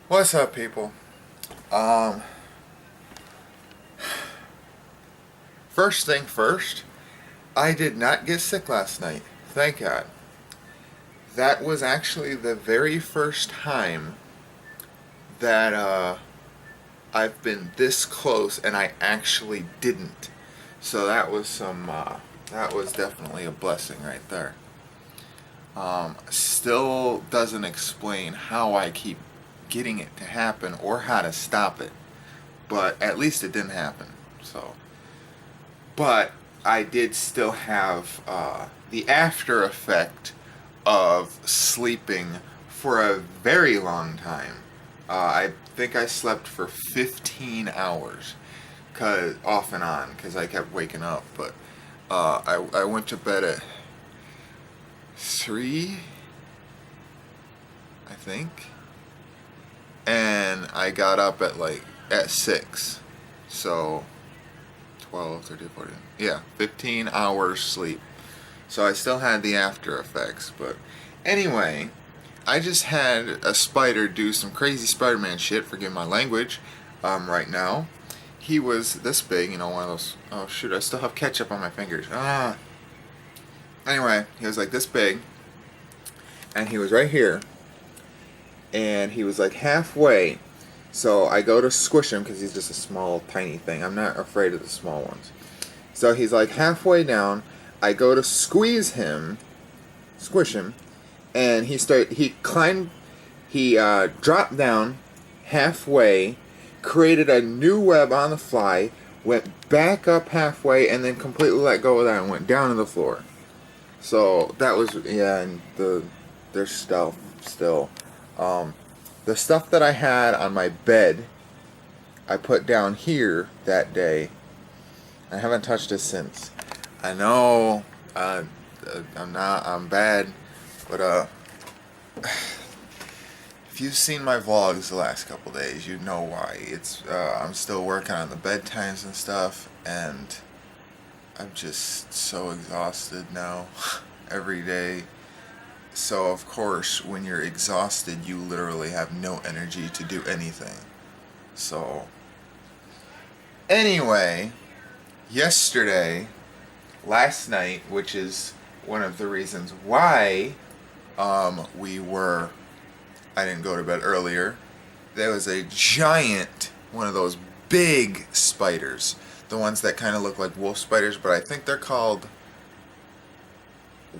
What's up, people? Um, First thing first, I did not get sick last night. Thank God. That was actually the very first time that I've been this close and I actually didn't. So that was definitely a blessing right there. Still doesn't explain how I keep getting it to happen or how to stop it, but at least it didn't happen. So, but I did still have the after effect of sleeping for a very long time. I think I slept for 15 hours, cause off and on, because I kept waking up. But I went to bed at 3, I think, and I got up at 6. So 12, 13, 14. Yeah, 15 hours sleep. So I still had the after effects. But anyway, I just had a spider do some crazy Spider-Man shit, forgive my language, right now. He was this big, one of those. Oh shoot, I still have ketchup on my fingers. Anyway, he was like this big, and he was right here, and he was like halfway. So I go to squish him because he's just a small, tiny thing. I'm not afraid of the small ones. So he's like halfway down. I go to squish him, and he climbed, he dropped down halfway, created a new web on the fly, went back up halfway, and then completely let go of that and went down to the floor. So that was, yeah, and there's stuff still. The stuff that I had on my bed, I put down here that day. I haven't touched it since. I know, I'm bad, but if you've seen my vlogs the last couple days, you know why. I'm still working on the bedtimes and stuff, and I'm just so exhausted now every day. So of course, when you're exhausted, you literally have no energy to do anything. So anyway, last night, which is one of the reasons why I didn't go to bed earlier. There was a giant, one of those big spiders, the ones that kind of look like wolf spiders, but I think they're called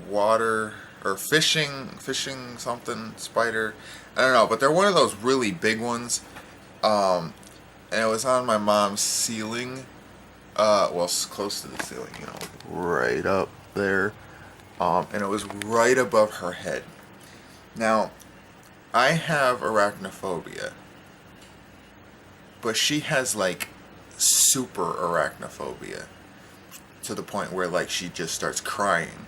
water or fishing something spider. I don't know, but they're one of those really big ones. And it was on my mom's ceiling. Close to the ceiling, right up there. And it was right above her head. Now, I have arachnophobia, but she has like super arachnophobia to the point where like she just starts crying,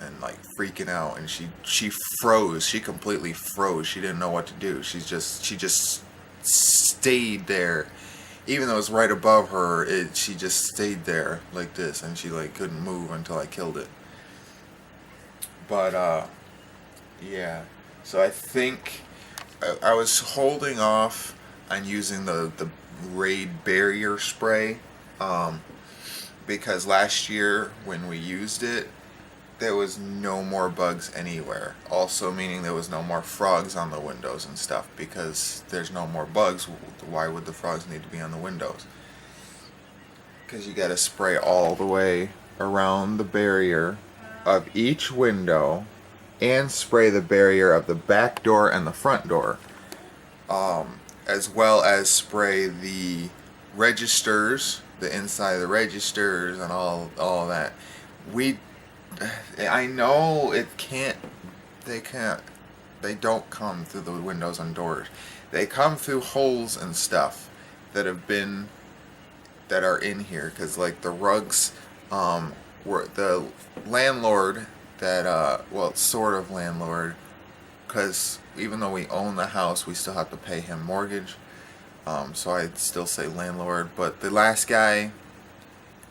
and like freaking out, and she froze. She completely froze. She didn't know what to do. She just stayed there, even though it was right above her. She just stayed there like this, and she like couldn't move until I killed it. But yeah. So I think I was holding off on using the Raid barrier spray, because last year when we used it, there was no more bugs anywhere. Also meaning there was no more frogs on the windows and stuff, because there's no more bugs. Why would the frogs need to be on the windows? Because you got to spray all the way around the barrier of each window, and spray the barrier of the back door and the front door, as well as spray the registers, the inside of the registers, and all of that. I know they don't come through the windows and doors. They come through holes and stuff that are in here, because like the rugs, were the landlord sort of landlord, because even though we own the house, we still have to pay him mortgage. So I'd still say landlord. But the last guy,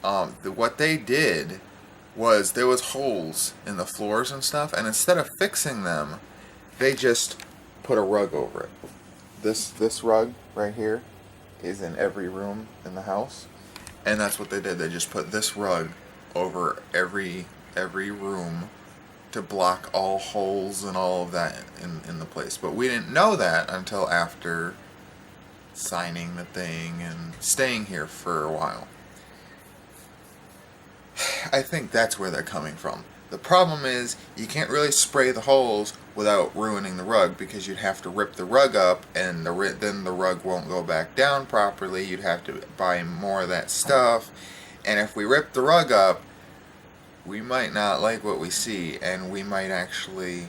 what they did was there was holes in the floors and stuff, and instead of fixing them, they just put a rug over it. this rug right here is in every room in the house, and that's what they did. They just put this rug over every room to block all holes and all of that in the place. But we didn't know that until after signing the thing and staying here for a while. I think that's where they're coming from. The problem is you can't really spray the holes without ruining the rug, because you'd have to rip the rug up, and then the rug won't go back down properly. You'd have to buy more of that stuff, and if we rip the rug up, we might not like what we see, and we might actually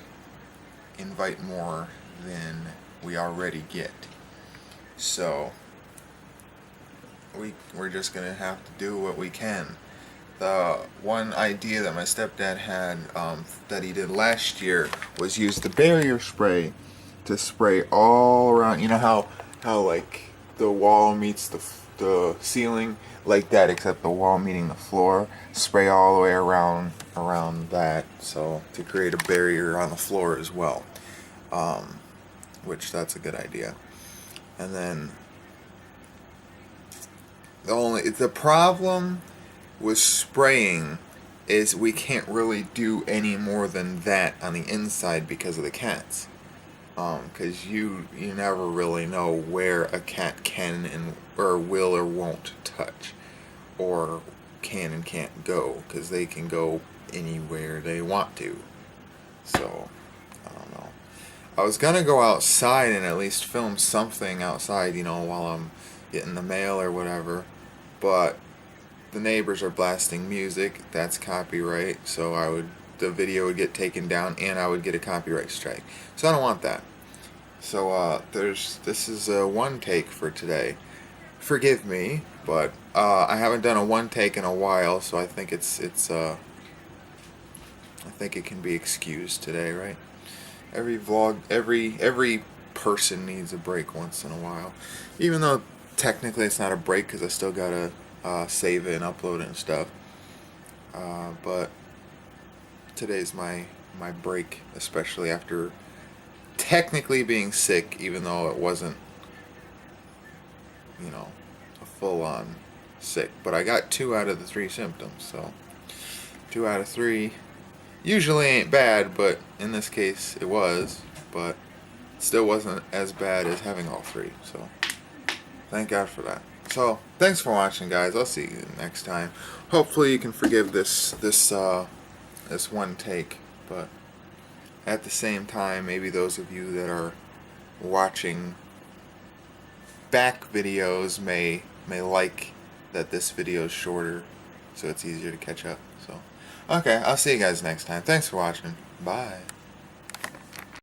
invite more than we already get. So we're just gonna have to do what we can. The one idea that my stepdad had, that he did last year, was use the barrier spray to spray all around. You know how like the wall meets the ceiling, like that, except the wall meeting the floor. Spray all the way around that, so to create a barrier on the floor as well. Which that's a good idea. And then the problem with spraying is we can't really do any more than that on the inside because of the cats. Because you never really know where a cat can and or will or won't touch, or can and can't go, because they can go anywhere they want to. So I don't know. I was gonna go outside and at least film something outside, while I'm getting the mail or whatever, but the neighbors are blasting music. That's copyright, so the video would get taken down and I would get a copyright strike. So I don't want that. So this is a one take for today. Forgive me, but I haven't done a one take in a while, so I think I think it can be excused today, right? Every vlog, every person needs a break once in a while, even though technically it's not a break because I still gotta save it and upload it and stuff. But today's my break, especially after technically being sick, even though it wasn't, a full-on sick. But I got 2 out of the 3 symptoms, so 2 out of 3 usually ain't bad, but in this case it was. But it still wasn't as bad as having all 3, so thank God for that. So thanks for watching, guys. I'll see you next time. Hopefully you can forgive this one take, but at the same time, maybe those of you that are watching back videos may like that this video is shorter, so it's easier to catch up. So okay, I'll see you guys next time. Thanks for watching. Bye.